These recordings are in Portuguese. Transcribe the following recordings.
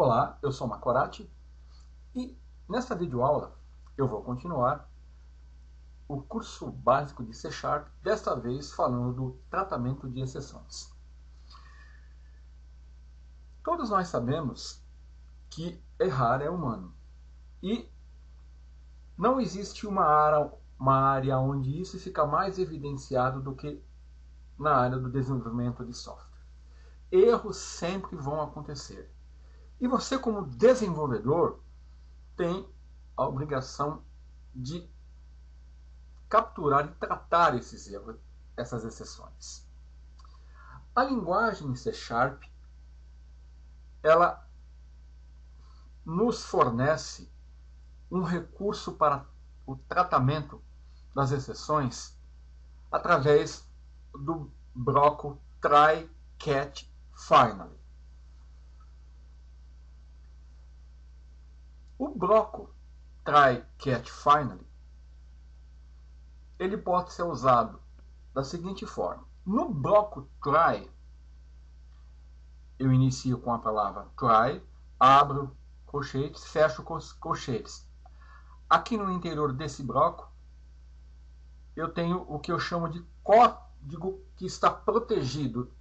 Olá, eu sou Macorati e nesta videoaula eu vou continuar o curso básico de C#, desta vez falando do tratamento de exceções. Todos nós sabemos que errar é humano e não existe uma área onde isso fica mais evidenciado do que na área do desenvolvimento de software. Erros sempre vão acontecer. E você, como desenvolvedor, tem a obrigação de capturar e tratar esses erros, essas exceções. A linguagem C#, ela nos fornece um recurso para o tratamento das exceções através do bloco try, catch, finally. O bloco try, catch, finally, ele pode ser usado da seguinte forma. No bloco try, eu inicio com a palavra try, abro colchetes, fecho colchetes. Aqui no interior desse bloco, eu tenho o que eu chamo de código que está protegido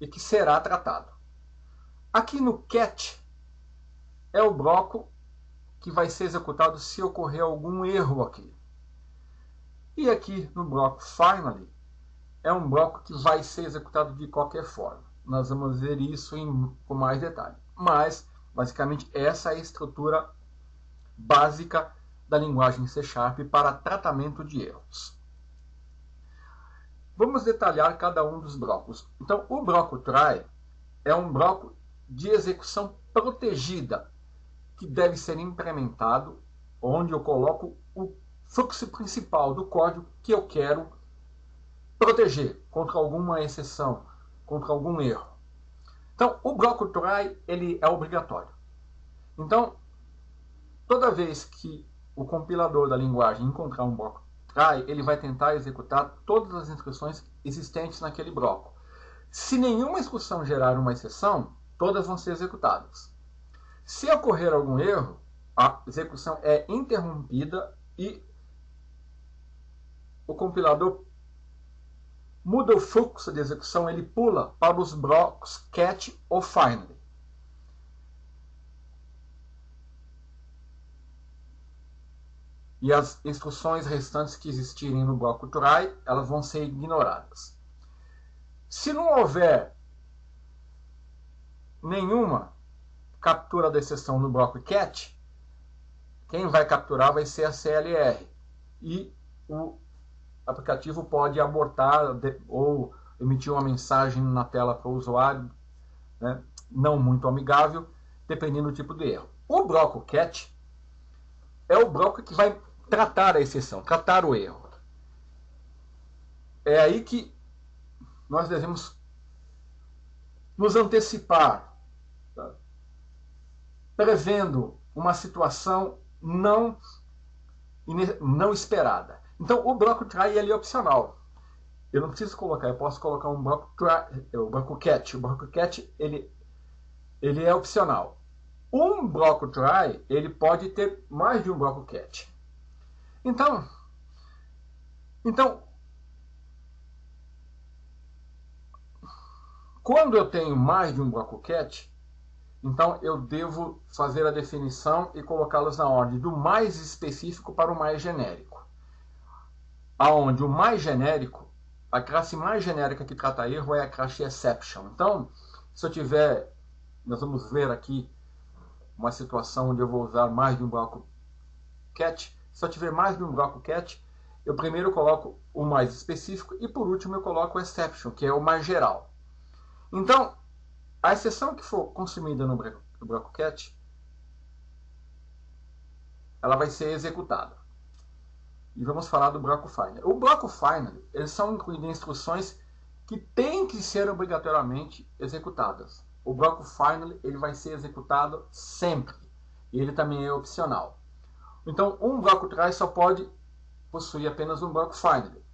e que será tratado. Aqui no catch, é o bloco que vai ser executado se ocorrer algum erro aqui. E aqui no bloco finally, é um bloco que vai ser executado de qualquer forma. Nós vamos ver isso com mais detalhe. Mas, basicamente, essa é a estrutura básica da linguagem C# para tratamento de erros. Vamos detalhar cada um dos blocos. Então, o bloco try é um bloco de execução protegida, que deve ser implementado, onde eu coloco o fluxo principal do código que eu quero proteger contra alguma exceção, contra algum erro. Então, o bloco try ele é obrigatório. Então, toda vez que o compilador da linguagem encontrar um bloco try, ele vai tentar executar todas as instruções existentes naquele bloco. Se nenhuma instrução gerar uma exceção, todas vão ser executadas. Se ocorrer algum erro, a execução é interrompida e o compilador muda o fluxo de execução, ele pula para os blocos catch ou finally. E as instruções restantes que existirem no bloco try, elas vão ser ignoradas. Se não houver nenhuma captura da exceção no bloco catch, quem vai capturar vai ser a CLR. E o aplicativo pode abortar ou emitir uma mensagem na tela para o usuário, né, não muito amigável, dependendo do tipo de erro. O bloco catch é o bloco que vai tratar a exceção, tratar o erro. É aí que nós devemos nos antecipar, tá? Prevendo uma situação não esperada. Então, o bloco try ele é opcional. Eu não preciso colocar, eu posso colocar um bloco try, o bloco catch. O bloco catch ele é opcional. Um bloco try ele pode ter mais de um bloco catch. Então, quando eu tenho mais de um bloco catch, então eu devo fazer a definição e colocá-los na ordem do mais específico para o mais genérico. Aonde o mais genérico, a classe mais genérica que trata erro é a classe exception. Então, se eu tiver, nós vamos ver aqui uma situação onde eu vou usar mais de um bloco catch. Se eu tiver mais de um bloco catch, eu primeiro coloco o mais específico e por último eu coloco o exception, que é o mais geral. Então, a exceção que for consumida no bloco catch, ela vai ser executada. E vamos falar do bloco finally. O bloco finally, eles são incluídos instruções que têm que ser obrigatoriamente executadas. O bloco finally ele vai ser executado sempre. E ele também é opcional. Então, um bloco try só pode possuir apenas um bloco finally,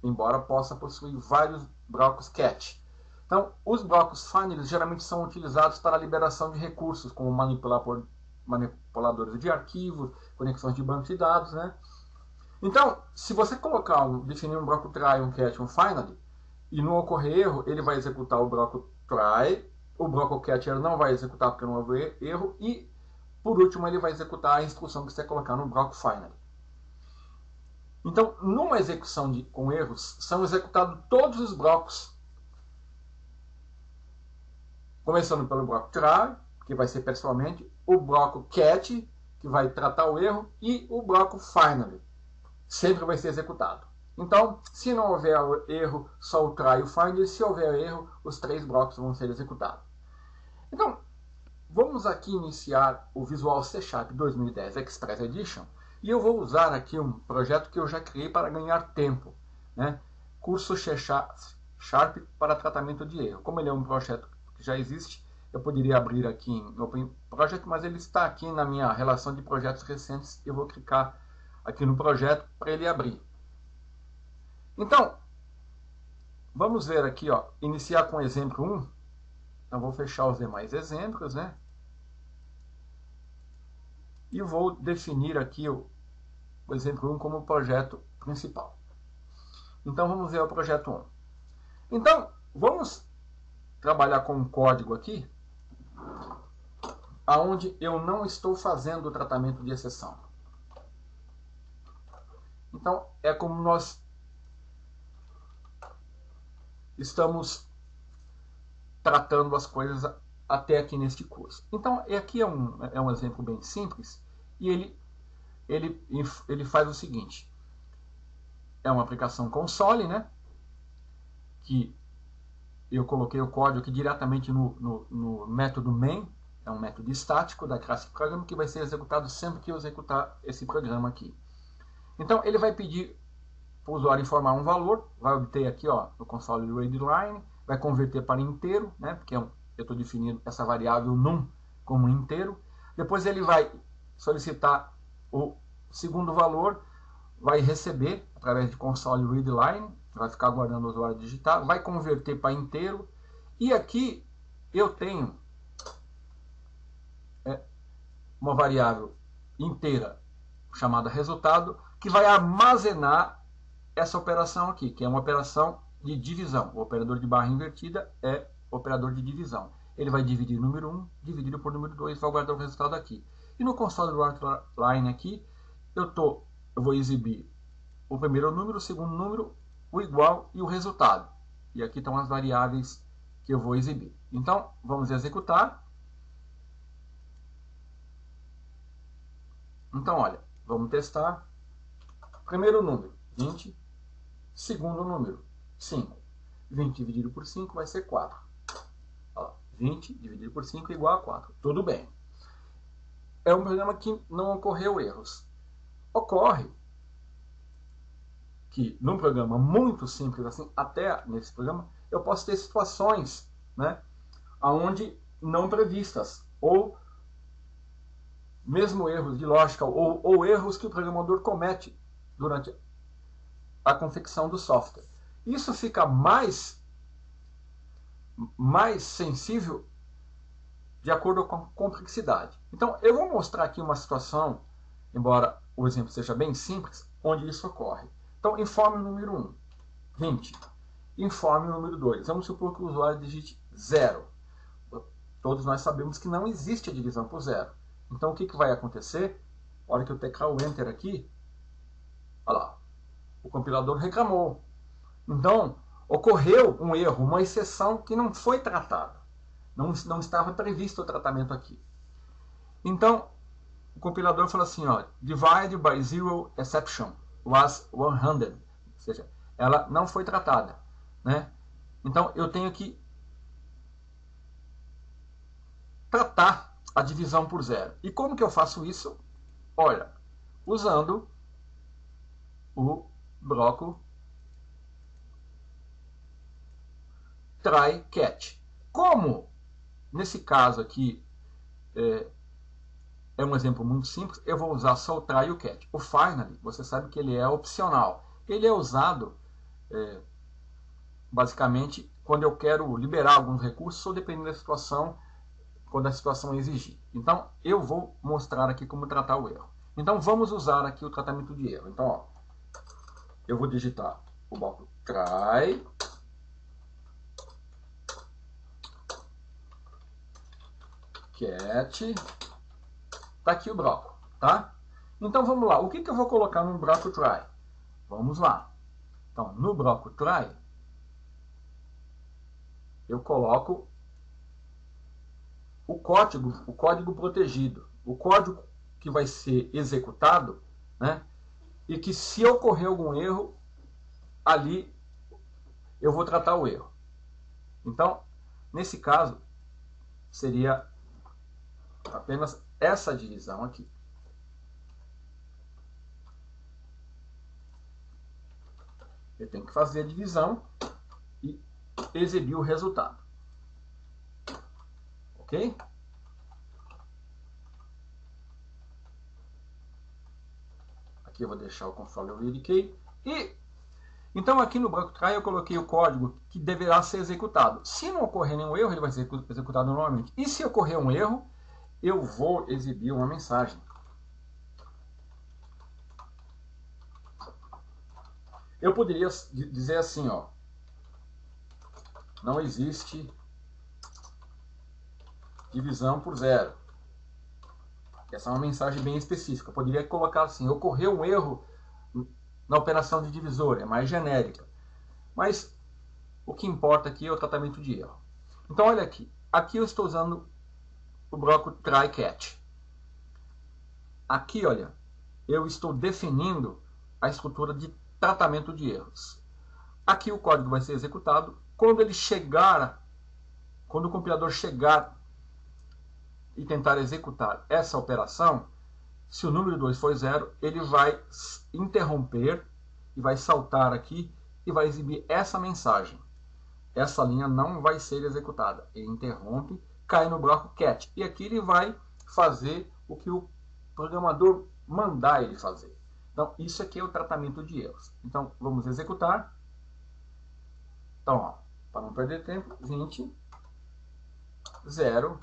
embora possa possuir vários blocos catch. Então, os blocos finally geralmente são utilizados para a liberação de recursos, como manipuladores de arquivos, conexões de banco de dados, né? Então, se você definir um bloco try, um catch, um finally, e não ocorrer erro, ele vai executar o bloco try, o bloco catch ele não vai executar porque não houve erro, e por último ele vai executar a instrução que você colocar no bloco finally. Então, numa execução com erros, são executados todos os blocos, começando pelo bloco try, que vai ser pessoalmente, o bloco catch, que vai tratar o erro, e o bloco finally, sempre vai ser executado. Então, se não houver erro, só o try e o find, se houver erro, os 3 blocos vão ser executados. Então, vamos aqui iniciar o Visual C Sharp 2010 Express Edition, e eu vou usar aqui um projeto que eu já criei para ganhar tempo, né? Curso C Sharp para tratamento de erro. Como ele é um projeto que já existe, eu poderia abrir aqui em Open Project, mas ele está aqui na minha relação de projetos recentes, eu vou clicar aqui no projeto para ele abrir. Então, vamos ver aqui, ó, iniciar com o exemplo 1. Então, vou fechar os demais exemplos, né? E vou definir aqui o exemplo 1 como projeto principal. Então, vamos ver o projeto 1. Então, vamos trabalhar com um código aqui, onde eu não estou fazendo o tratamento de exceção. Então, é como nós estamos tratando as coisas até aqui neste curso. Então, aqui é um exemplo bem simples, e ele faz o seguinte. É uma aplicação console, né? Que eu coloquei o código aqui diretamente no método main, é um método estático da classe programa, que vai ser executado sempre que eu executar esse programa aqui. Então, ele vai pedir para o usuário informar um valor, vai obter aqui, ó, no console readline, vai converter para inteiro, né, porque eu estou definindo essa variável num como inteiro. Depois ele vai solicitar o segundo valor, vai receber através de console readline, vai ficar aguardando o usuário digitar, vai converter para inteiro, e aqui eu tenho uma variável inteira chamada resultado, que vai armazenar essa operação aqui, que é uma operação de divisão. O operador de barra invertida é operador de divisão. Ele vai dividir número 1, dividido por número 2, vai guardar o resultado aqui. E no console line aqui, eu vou exibir o primeiro número, o segundo número, o igual e o resultado. E aqui estão as variáveis que eu vou exibir. Então, vamos executar. Então, olha, vamos testar. Primeiro número, 20. Segundo número, 5. 20 dividido por 5 vai ser 4. Ó, 20 dividido por 5 é igual a 4. Tudo bem. É um programa que não ocorreu erros. Ocorre que num programa muito simples assim, até nesse programa, eu posso ter situações, né, onde não previstas, ou mesmo erros de lógica, ou erros que o programador comete durante a confecção do software. Isso fica mais sensível de acordo com a complexidade. Então, eu vou mostrar aqui uma situação, embora o exemplo seja bem simples, onde isso ocorre. Então, informe o número 1, 20. Informe o número 2. Vamos supor que o usuário digite 0. Todos nós sabemos que não existe a divisão por 0. Então, o que vai acontecer? Na hora que eu teclar o Enter aqui, olha lá, o compilador reclamou. Então, ocorreu um erro, uma exceção que não foi tratada. Não estava previsto o tratamento aqui. Então, o compilador fala assim, ó, divide by zero exception was 100. Ou seja, ela não foi tratada, né? Então, eu tenho que tratar a divisão por zero. E como que eu faço isso? Olha, usando o bloco try catch. Como nesse caso aqui é um exemplo muito simples, eu vou usar só o try e o catch. O finally, você sabe que ele é opcional. Ele é usado basicamente quando eu quero liberar alguns recursos ou dependendo da situação, quando a situação exigir. Então, eu vou mostrar aqui como tratar o erro. Então, vamos usar aqui o tratamento de erro. Então, ó, eu vou digitar o bloco try, catch, tá aqui o bloco, tá? Então, vamos lá. O que eu vou colocar no bloco try? Vamos lá. Então, no bloco try, eu coloco o código protegido, o código que vai ser executado, né? E que se ocorrer algum erro, ali eu vou tratar o erro. Então, nesse caso, seria apenas essa divisão aqui. Eu tenho que fazer a divisão e exibir o resultado. Ok? Aqui eu vou deixar o console read key. E então aqui no bloco try eu coloquei o código que deverá ser executado. Se não ocorrer nenhum erro, ele vai ser executado normalmente. E se ocorrer um erro, eu vou exibir uma mensagem. Eu poderia dizer assim, ó, não existe divisão por zero. Essa é uma mensagem bem específica. Eu poderia colocar assim, ocorreu um erro na operação de divisor, é mais genérica. Mas o que importa aqui é o tratamento de erro. Então olha aqui, aqui eu estou usando o bloco try catch. Aqui, olha, eu estou definindo a estrutura de tratamento de erros. Aqui o código vai ser executado. Quando ele chegar, quando o compilador chegar e tentar executar essa operação, se o número 2 for 0, ele vai interromper e vai saltar aqui e vai exibir essa mensagem. Essa linha não vai ser executada. Ele interrompe, cai no bloco catch. E aqui ele vai fazer o que o programador mandar ele fazer. Então, isso aqui é o tratamento de erros. Então, vamos executar. Então, ó, para não perder tempo, 20, 0.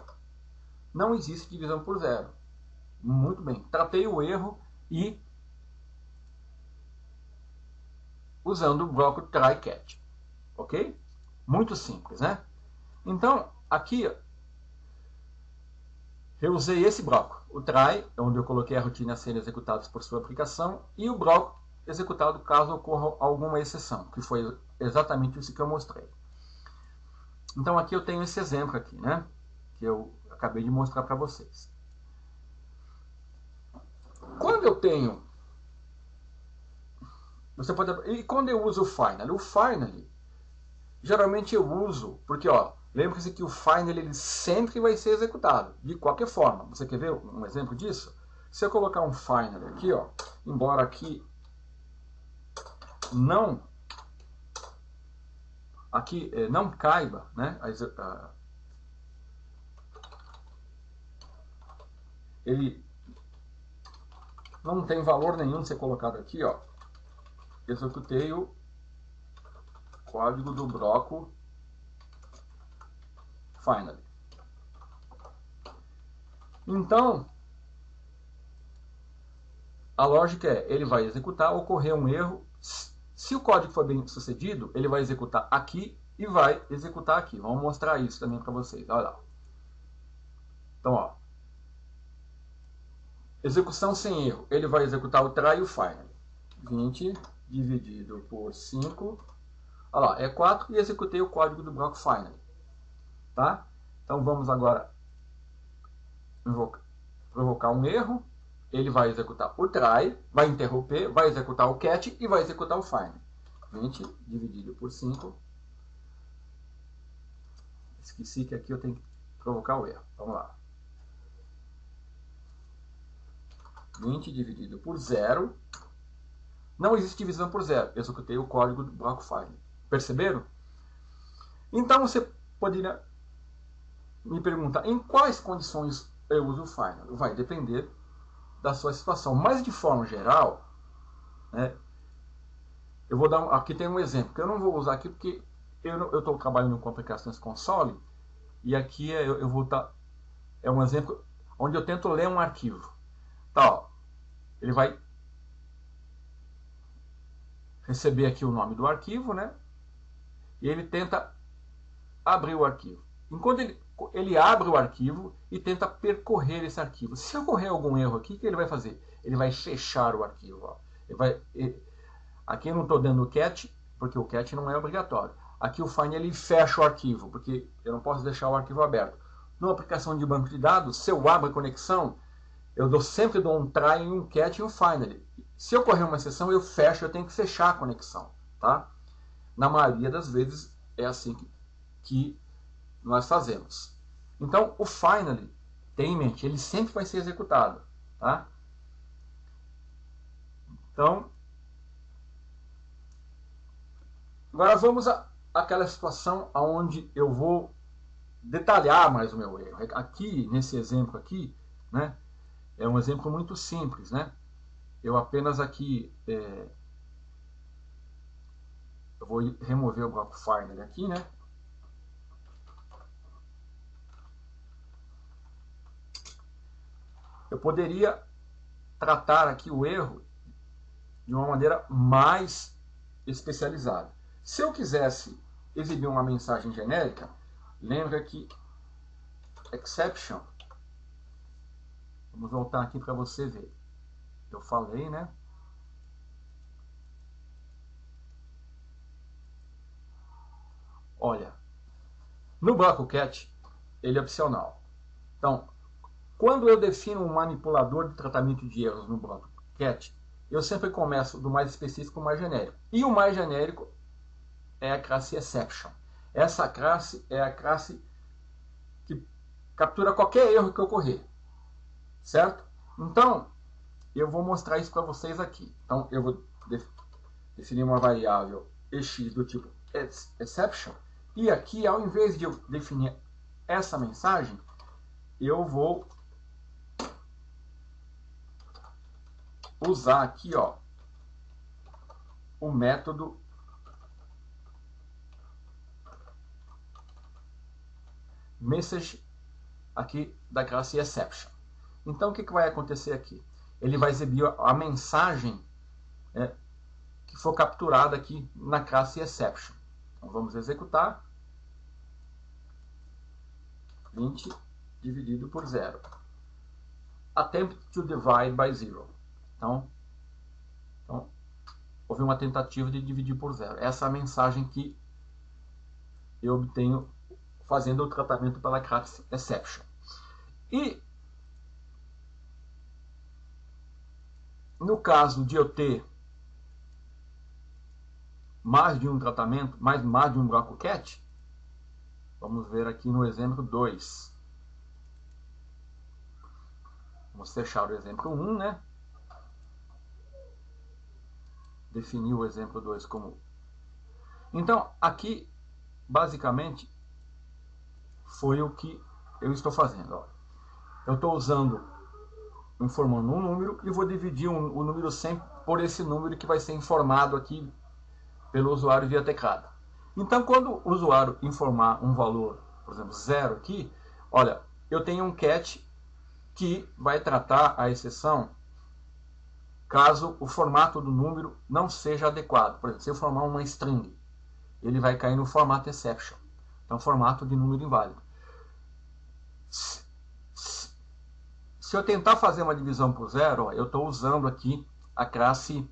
Não existe divisão por zero. Muito bem. Tratei o erro e usando o bloco try catch. Ok? Muito simples, né? Então, aqui eu usei esse bloco. O try, onde eu coloquei a rotina a ser executada por sua aplicação, e o bloco executado caso ocorra alguma exceção, que foi exatamente isso que eu mostrei. Então, aqui eu tenho esse exemplo aqui, né? Que eu acabei de mostrar para vocês. Quando eu tenho... Você pode... E quando eu uso o finally? O finally, geralmente eu uso, porque, ó, lembre-se que o finally ele sempre vai ser executado, de qualquer forma. Você quer ver um exemplo disso? Se eu colocar um finally aqui, ó, embora aqui não caiba, né, ele não tem valor nenhum ser colocado aqui, ó. Executei o código do bloco finally. Então, a lógica é, ele vai executar, ocorrer um erro. Se o código for bem sucedido, ele vai executar aqui e vai executar aqui. Vamos mostrar isso também para vocês. Olha lá. Então, ó. Execução sem erro. Ele vai executar o try e o finally. 20 dividido por 5. Olha lá, é 4 e executei o código do bloco finally. Tá? Então vamos agora provocar um erro. Ele vai executar o try, vai interromper, vai executar o catch e vai executar o finally. 20 dividido por 5. Esqueci que aqui eu tenho que provocar o erro. Vamos lá. 20 dividido por 0. Não existe divisão por 0. Executei o código do bloco finally. Perceberam? Então você poderia me perguntar em quais condições eu uso o finally. Vai depender da sua situação. Mas de forma geral, né, eu vou dar aqui tem um exemplo que eu não vou usar aqui porque eu estou trabalhando com aplicações console, e aqui eu vou estar... É um exemplo onde eu tento ler um arquivo. Tá, ó, ele vai receber aqui o nome do arquivo, né? E ele tenta abrir o arquivo. Enquanto ele abre o arquivo e tenta percorrer esse arquivo. Se ocorrer algum erro aqui, o que ele vai fazer? Ele vai fechar o arquivo. Ó. Aqui eu não estou dando o cat, porque o cat não é obrigatório. Aqui o find ele fecha o arquivo, porque eu não posso deixar o arquivo aberto. Numa aplicação de banco de dados, se eu abro a conexão, eu sempre dou um try, um cat e um find. Se ocorrer uma exceção, eu fecho, eu tenho que fechar a conexão. Tá? Na maioria das vezes é assim que nós fazemos. Então, o finally, tem em mente, ele sempre vai ser executado. Tá? Então, agora vamos àquela situação onde eu vou detalhar mais o meu erro. Aqui, nesse exemplo aqui, né, é um exemplo muito simples, né? Eu apenas aqui eu vou remover o bloco finally aqui, né? Eu poderia tratar aqui o erro de uma maneira mais especializada. Se eu quisesse exibir uma mensagem genérica, lembra que exception, vamos voltar aqui para você ver. Eu falei, né? Olha, no bloco cat, ele é opcional. Então, quando eu defino um manipulador de tratamento de erros no bloco cat, eu sempre começo do mais específico ao mais genérico. E o mais genérico é a classe exception. Essa classe é a classe que captura qualquer erro que ocorrer. Certo? Então, eu vou mostrar isso para vocês aqui. Então, eu vou definir uma variável ex do tipo exception. E aqui, ao invés de eu definir essa mensagem, eu vou usar aqui, ó, o método message aqui da classe exception. Então, o que vai acontecer aqui? Ele vai exibir a mensagem que for capturada aqui na classe exception. Então, vamos executar. 20 dividido por 0. Attempt to divide by 0. Então, houve uma tentativa de dividir por 0. Essa é a mensagem que eu obtenho fazendo o tratamento pela classe exception. E no caso de eu ter mais de um tratamento, mais de um bloco cat, vamos ver aqui no exemplo 2. Vamos fechar o exemplo 1, né? Definir o exemplo 2 como... Então, aqui, basicamente, foi o que eu estou fazendo. Ó. Eu estou informando um número e vou dividir o número 100 por esse número que vai ser informado aqui pelo usuário via teclado. Então, quando o usuário informar um valor, por exemplo, 0 aqui, olha, eu tenho um cat que vai tratar a exceção caso o formato do número não seja adequado. Por exemplo, se eu formar uma string, ele vai cair no formato exception. Então, formato de número inválido. Se eu tentar fazer uma divisão por 0, eu estou usando aqui a classe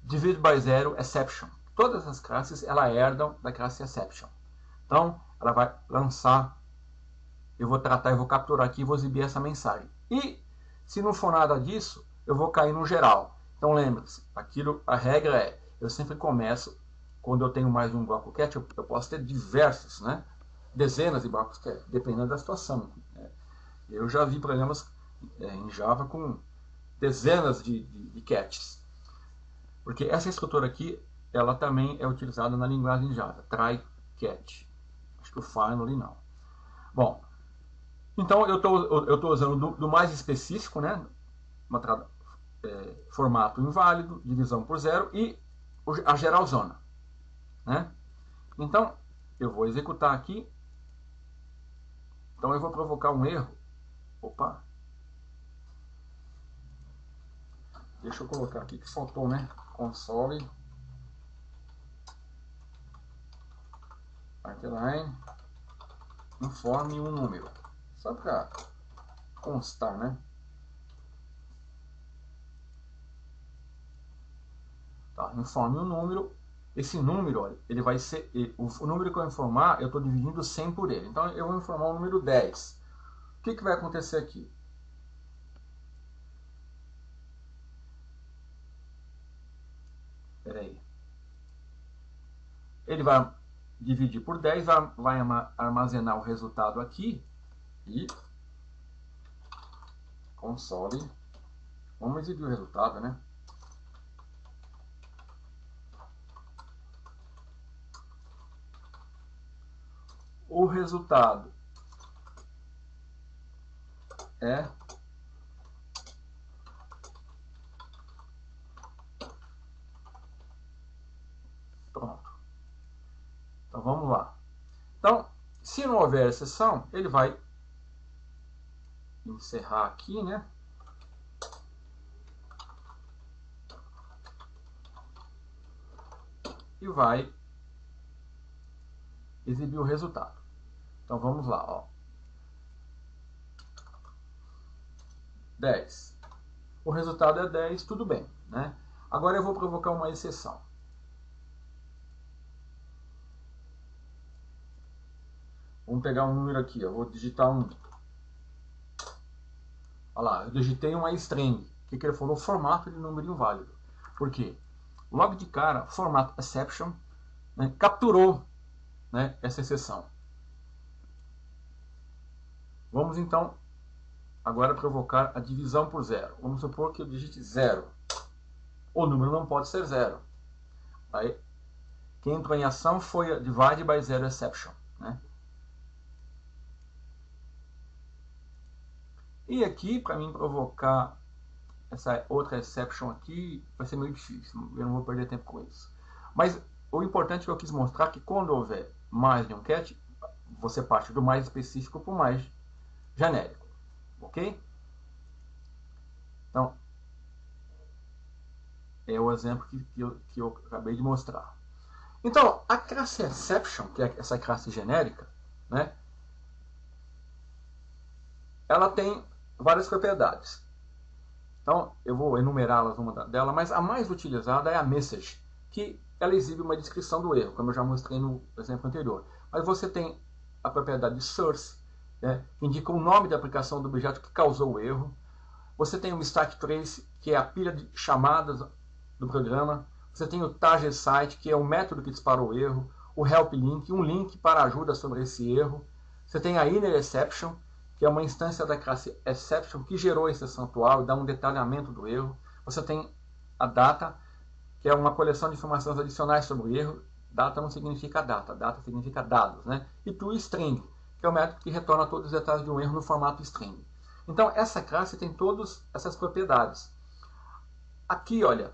divide by 0 exception. Todas as classes ela herdam da classe exception. Então, ela vai lançar, eu vou tratar, eu vou capturar aqui e vou exibir essa mensagem. E, se não for nada disso, eu vou cair no geral. Então, lembre-se, a regra é, eu sempre começo, quando eu tenho mais de um bloco cat, eu posso ter diversos, né? Dezenas de blocos cat, dependendo da situação. Eu já vi programas em Java com dezenas de cats. Porque essa estrutura aqui, ela também é utilizada na linguagem Java, try cat. Acho que o finally não. Bom, então eu estou usando do mais específico, né? Formato inválido, divisão por 0 e a geralzona. Né? Então, eu vou executar aqui. Então eu vou provocar um erro. Opa! Deixa eu colocar aqui que faltou, né? Console. Line. Informe um número. Só para constar, né? Tá, informe um número. Esse número, olha, ele vai ser... O número que eu informar, eu estou dividindo 100 por ele. Então eu vou informar o número 10. O que vai acontecer aqui? Espera aí. Ele vai dividir por 10, vai armazenar o resultado aqui e console. Vamos exibir o resultado, né? O resultado é pronto. Então vamos lá. Então, se não houver exceção, ele vai encerrar aqui, né? E vai exibir o resultado. Então vamos lá, ó. 10. O resultado é 10, tudo bem, né? Agora eu vou provocar uma exceção. Vamos pegar um número aqui, eu vou digitar um. Olha lá, eu digitei uma string. O que ele falou? Formato de número inválido. Por quê? Logo de cara, formato exception, né, capturou, né, essa exceção. Vamos então agora provocar a divisão por zero. Vamos supor que eu digite 0. O número não pode ser 0. Aí, quem entrou em ação foi a divide by zero exception, né? E aqui, para mim provocar essa outra exception aqui, vai ser meio difícil. Eu não vou perder tempo com isso. Mas o importante que eu quis mostrar é que quando houver mais de um cat, você parte do mais específico para o mais genérico. Ok? Então, é o exemplo que eu acabei de mostrar. Então, a classe exception, que é essa classe genérica, né, ela tem várias propriedades. Então, eu vou enumerá-las uma delas, mas a mais utilizada é a message, que ela exibe uma descrição do erro, como eu já mostrei no exemplo anterior. Mas você tem a propriedade source, né, que indica o nome da aplicação do objeto que causou o erro. Você tem o stack trace, que é a pilha de chamadas do programa. Você tem o target site, que é o método que disparou o erro. O help link, um link para ajuda sobre esse erro. Você tem a inner exception, que é uma instância da classe exception que gerou a exceção atual e dá um detalhamento do erro. Você tem a data, que é uma coleção de informações adicionais sobre o erro. Data não significa data, data significa dados, né? E toString, que é o método que retorna todos os detalhes de um erro no formato string. Então, essa classe tem todas essas propriedades. Aqui, olha,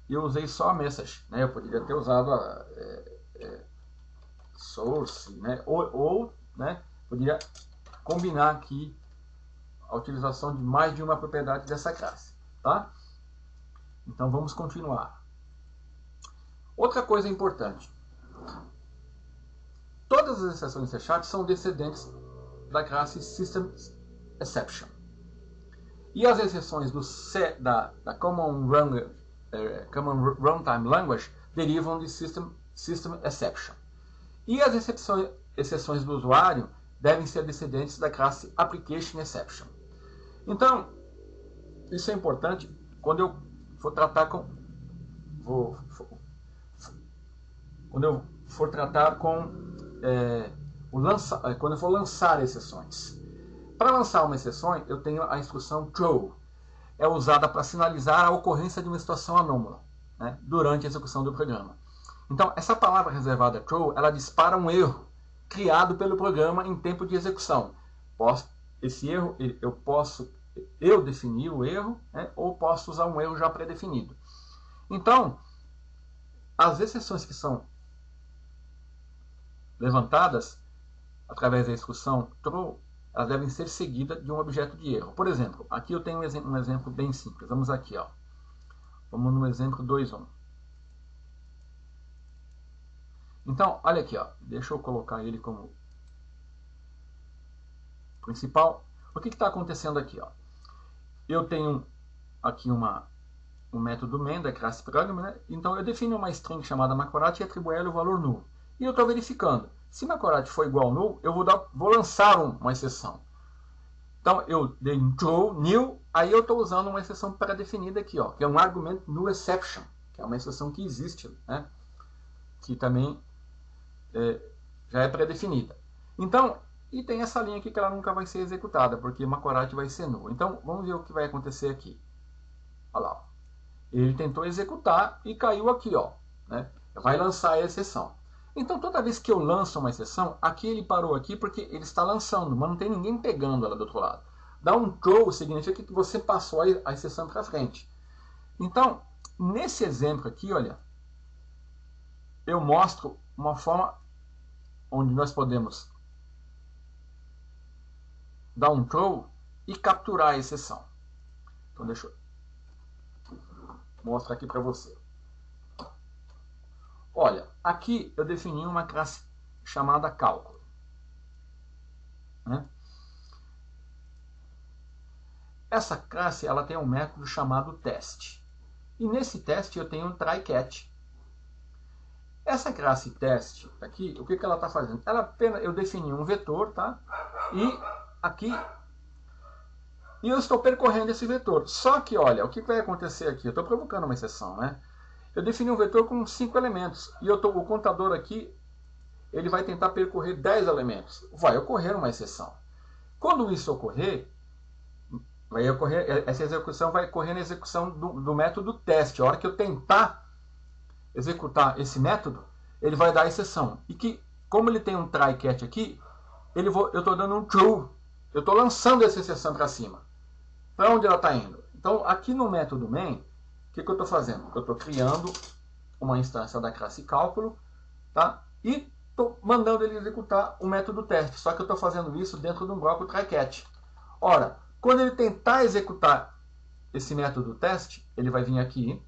eu usei só a message, né? Eu poderia ter usado a source, né? Ou né, poderia combinar aqui a utilização de mais de uma propriedade dessa classe, tá? Então, vamos continuar. Outra coisa importante. Todas as exceções C# são descendentes da classe System Exception. E as exceções da Common Runtime Language derivam de System Exception. E as exceções do usuário devem ser descendentes da classe Application Exception. Então, isso é importante quando eu for tratar com... quando eu for tratar com... quando eu for lançar exceções. Para lançar uma exceção, eu tenho a instrução throw. É usada para sinalizar a ocorrência de uma situação anômala, né, durante a execução do programa. Então, essa palavra reservada throw, ela dispara um erro criado pelo programa em tempo de execução. Esse erro, eu definir o erro, né, ou posso usar um erro já pré-definido. Então, as exceções que são levantadas através da instrução throw, elas devem ser seguidas de um objeto de erro. Por exemplo, aqui eu tenho um exemplo bem simples. Vamos aqui, ó. Vamos no exemplo 2.1. Então, olha aqui, ó. Deixa eu colocar ele como principal. O que está acontecendo aqui, ó? Eu tenho aqui um método main da classe program, né? Então eu defino uma string chamada macorate e atribuo a ela o valor null. E eu estou verificando. Se macorate for igual a null, eu vou lançar uma exceção. Então eu dei um throw new, aí eu estou usando uma exceção pré-definida aqui, ó, que é um argument null exception, que é uma exceção que existe, né? Que também já é pré-definida. Então, e tem essa linha aqui que ela nunca vai ser executada, porque macorate vai ser null. Então, vamos ver o que vai acontecer aqui. Olha lá. Ó. Ele tentou executar e caiu aqui, ó, né? Vai lançar a exceção. Então, toda vez que eu lanço uma exceção, aqui ele parou aqui porque ele está lançando, mas não tem ninguém pegando ela do outro lado. Dar um throw significa que você passou a exceção para frente. Então, nesse exemplo aqui, olha, eu mostro uma forma onde nós podemos dar um throw e capturar a exceção. Então, deixa eu mostrar aqui para você. Olha, aqui eu defini uma classe chamada cálculo. Né? Essa classe ela tem um método chamado teste. E nesse teste eu tenho um try-catch. Essa classe teste aqui, o que ela está fazendo? Ela apenas, eu defini um vetor, tá? E aqui e eu estou percorrendo esse vetor. Só que, olha, o que vai acontecer aqui? Eu estou provocando uma exceção, né? Eu defini um vetor com 5 elementos. E o contador aqui, ele vai tentar percorrer 10 elementos. Vai ocorrer uma exceção. Quando isso ocorrer, essa execução vai ocorrer na execução do método teste. A hora que eu tentar executar esse método, ele vai dar a exceção. E que, como ele tem um try-catch aqui, eu estou dando um true. Eu estou lançando essa exceção para cima. Para onde ela está indo? Então, aqui no método main, o que eu estou fazendo? Eu estou criando uma instância da classe cálculo, tá? E estou mandando ele executar o método teste. Só que eu estou fazendo isso dentro de um bloco try-catch. Ora, quando ele tentar executar esse método teste, ele vai vir aqui,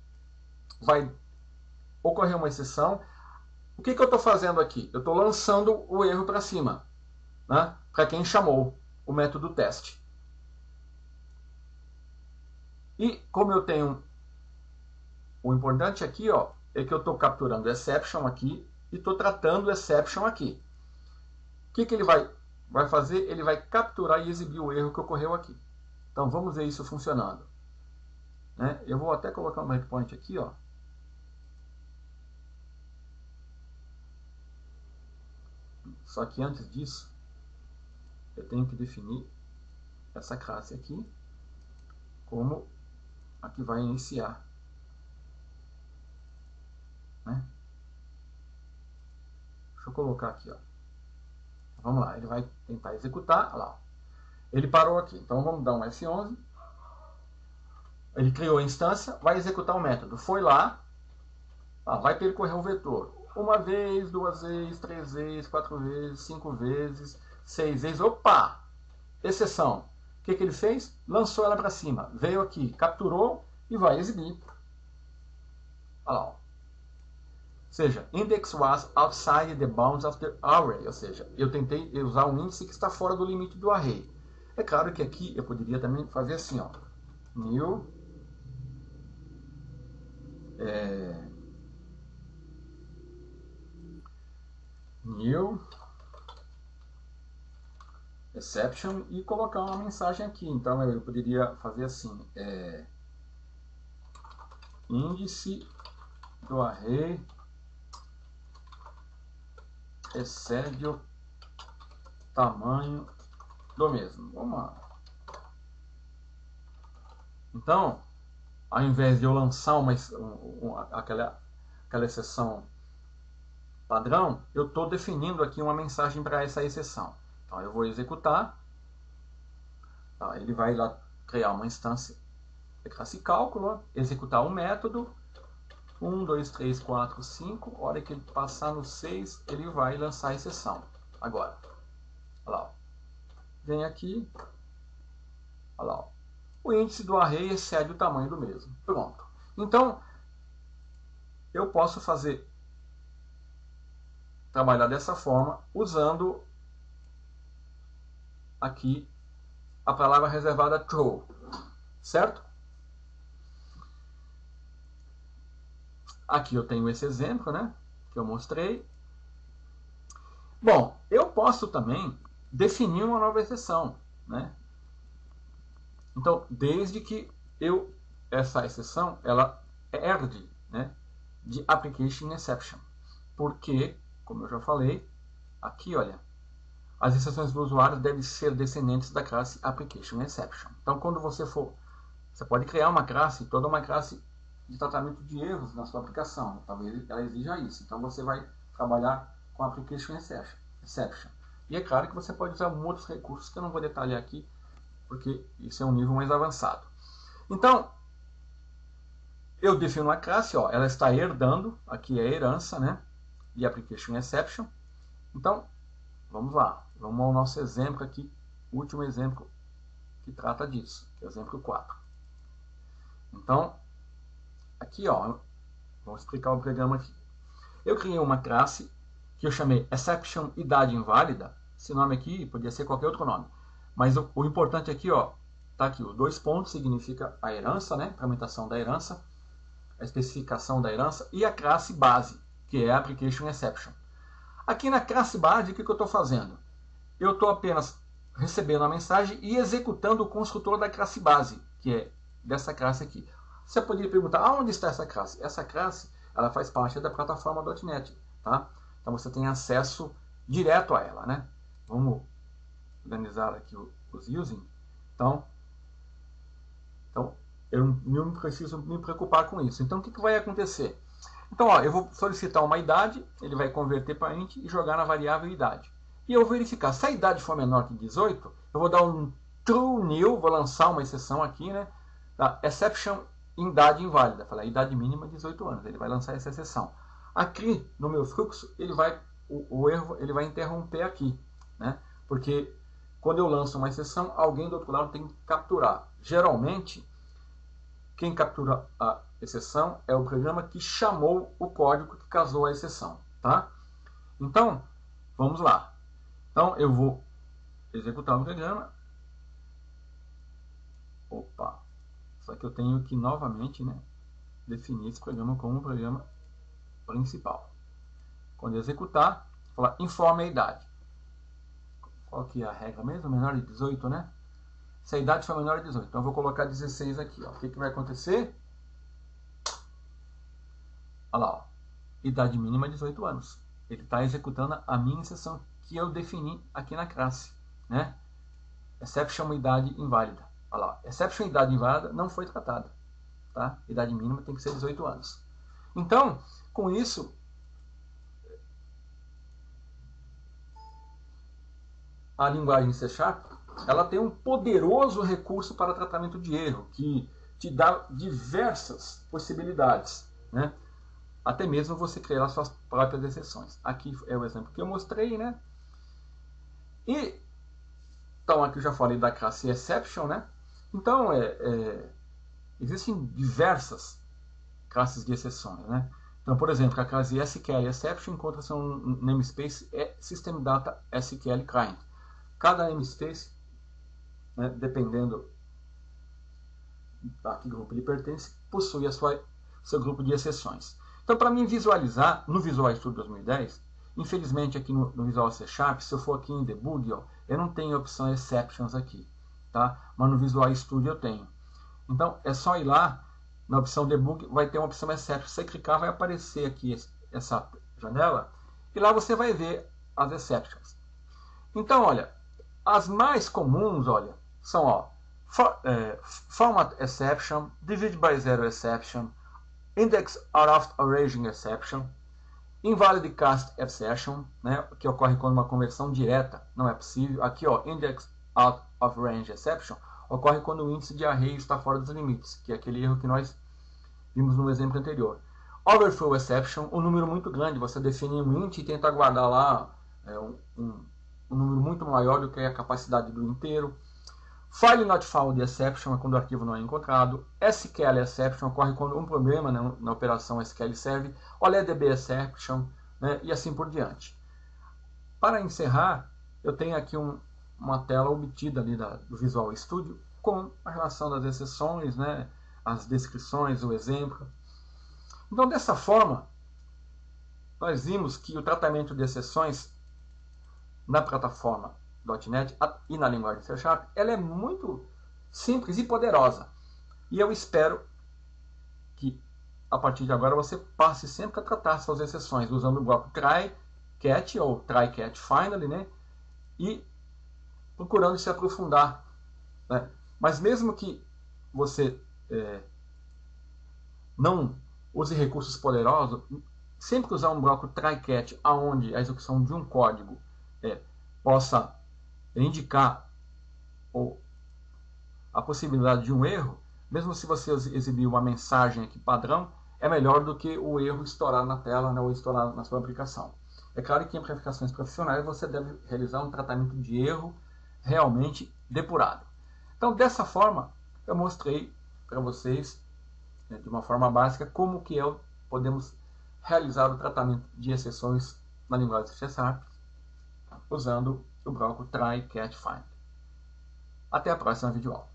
vai ocorrer uma exceção. O que eu estou fazendo aqui? Eu estou lançando o erro para cima, né? Para quem chamou o método teste. E como eu tenho o importante aqui, ó, é que eu estou capturando exception aqui e estou tratando exception aqui. O que ele vai fazer? Ele vai capturar e exibir o erro que ocorreu aqui. Então vamos ver isso funcionando. Né? Eu vou até colocar um breakpoint aqui, ó. Só que antes disso, eu tenho que definir essa classe aqui como a que vai iniciar. Né? Deixa eu colocar aqui, ó. Vamos lá, ele vai tentar executar. Olha lá. Ele parou aqui, então vamos dar um F11. Ele criou a instância, vai executar o método. Foi lá, vai percorrer o vetor. Uma vez, 2 vezes, 3 vezes, 4 vezes, 5 vezes, 6 vezes. Opa! Exceção. O que ele fez? Lançou ela para cima. Veio aqui, capturou e vai exibir. Olha lá. Ou seja, index was outside the bounds of the array. Ou seja, eu tentei usar um índice que está fora do limite do array. É claro que aqui eu poderia também fazer assim, ó. New new exception e colocar uma mensagem aqui. Então eu poderia fazer assim, índice do array excede o tamanho do mesmo. Vamos lá. Então, ao invés de eu lançar aquela exceção padrão, eu estou definindo aqui uma mensagem para essa exceção. Então eu vou executar, tá? Ele vai lá criar uma instância de classe cálculo, executar um método, 1, 2, 3, 4, 5. A hora que ele passar no 6, ele vai lançar a exceção. Agora, olha lá, ó. Vem aqui, olha lá, ó. O índice do array excede o tamanho do mesmo. Pronto. Então, eu posso trabalhar dessa forma, usando aqui a palavra reservada throw, certo? Aqui eu tenho esse exemplo, né, que eu mostrei. Bom, eu posso também definir uma nova exceção, né? Então, desde que essa exceção ela herde, né, de application exception, porque, como eu já falei, aqui, olha, as exceções do usuário devem ser descendentes da classe application exception. Então, quando você pode criar uma classe, toda uma classe de tratamento de erros na sua aplicação. Talvez ela exija isso. Então, você vai trabalhar com application exception. E é claro que você pode usar outros recursos que eu não vou detalhar aqui, porque isso é um nível mais avançado. Então, eu defino uma classe, ó, ela está herdando, aqui é a herança, né, de application exception. Então, vamos lá, vamos ao nosso exemplo aqui, o último exemplo que trata disso, que é o exemplo 4. Então, aqui, ó, vamos explicar o programa aqui. Eu criei uma classe que eu chamei exception idade inválida. Esse nome aqui podia ser qualquer outro nome. Mas o importante aqui, ó, tá aqui, os 2 pontos significa a herança, né, implementação da herança, a especificação da herança e a classe base, que é a application exception. Aqui na classe base, o que eu estou fazendo? Eu estou apenas recebendo a mensagem e executando o construtor da classe base, que é dessa classe aqui. Você poderia perguntar, aonde está essa classe? Essa classe, ela faz parte da plataforma .NET, tá? Então você tem acesso direto a ela, né? Vamos organizar aqui os using. Então eu não preciso me preocupar com isso. Então o que vai acontecer? Então, ó, eu vou solicitar uma idade, ele vai converter para int e jogar na variável idade. E eu vou verificar, se a idade for menor que 18, eu vou dar um true new, vou lançar uma exceção aqui, né? Da exception em idade inválida. Falar idade mínima 18 anos, ele vai lançar essa exceção. Aqui no meu fluxo, o erro ele vai interromper aqui, né? Porque quando eu lanço uma exceção, alguém do outro lado tem que capturar. Geralmente, quem captura a exceção é o programa que chamou o código que causou a exceção, tá? Então, vamos lá. Então, eu vou executar o programa. Opa! Só que eu tenho que, novamente, né, definir esse programa como um programa principal. Quando eu executar, vou falar informe a idade. Qual que é a regra mesmo? Menor de 18, né? Se a idade for menor de 18. Então, eu vou colocar 16 aqui. Ó. O que vai acontecer? Olha lá, ó. Idade mínima 18 anos. Ele está executando a minha exceção que eu defini aqui na classe, né? Exception idade inválida. Olha lá, exception idade inválida não foi tratada, tá? Idade mínima tem que ser 18 anos. Então, com isso, a linguagem C#, ela tem um poderoso recurso para tratamento de erro, que te dá diversas possibilidades, né? Até mesmo você criar as suas próprias exceções. Aqui é o exemplo que eu mostrei, né? E, então, aqui eu já falei da classe exception, né? Então, existem diversas classes de exceções, né? Então, por exemplo, a classe SQL exception encontra-se um namespace System Data SQL Client. Cada namespace, né, dependendo a que grupo ele pertence, possui seu grupo de exceções. Então, para mim visualizar no Visual Studio 2010, infelizmente aqui no Visual C#, se eu for aqui em Debug, ó, eu não tenho a opção Exceptions aqui, tá? Mas no Visual Studio eu tenho. Então, é só ir lá, na opção Debug, vai ter uma opção Exceptions. Se você clicar, vai aparecer aqui essa janela, e lá você vai ver as Exceptions. Então, olha, as mais comuns, olha, são, ó, Format Exception, Divide by Zero Exception, Index Out of Origin Exception, Invalid Cast Exception, né, que ocorre quando uma conversão direta não é possível. Aqui, ó, Index Out of Range Exception, ocorre quando o índice de array está fora dos limites, que é aquele erro que nós vimos no exemplo anterior. Overflow Exception, um número muito grande, você define um int e tenta guardar lá um número muito maior do que a capacidade do inteiro. File Not Found Exception é quando o arquivo não é encontrado. SQL Exception ocorre quando um problema, né, na operação SQL Serve. OLEDB Exception, né, e assim por diante. Para encerrar, eu tenho aqui uma tela obtida ali do Visual Studio com a relação das exceções, né, as descrições, o exemplo. Então, dessa forma, nós vimos que o tratamento de exceções na plataforma .NET e na linguagem C#, ela é muito simples e poderosa. E eu espero que, a partir de agora, você passe sempre a tratar suas exceções usando o bloco try, catch ou try, catch, finally, né? E procurando se aprofundar, né? Mas mesmo que você não use recursos poderosos, sempre usar um bloco try, catch, onde a execução de um código possa indicar a possibilidade de um erro, mesmo se você exibir uma mensagem aqui padrão, é melhor do que o erro estourar na tela, né, ou estourar na sua aplicação. É claro que em aplicações profissionais você deve realizar um tratamento de erro realmente depurado. Então, dessa forma, eu mostrei para vocês, né, de uma forma básica, como que podemos realizar o tratamento de exceções na linguagem C# usando o bloco try, catch, find. Até a próxima videoaula.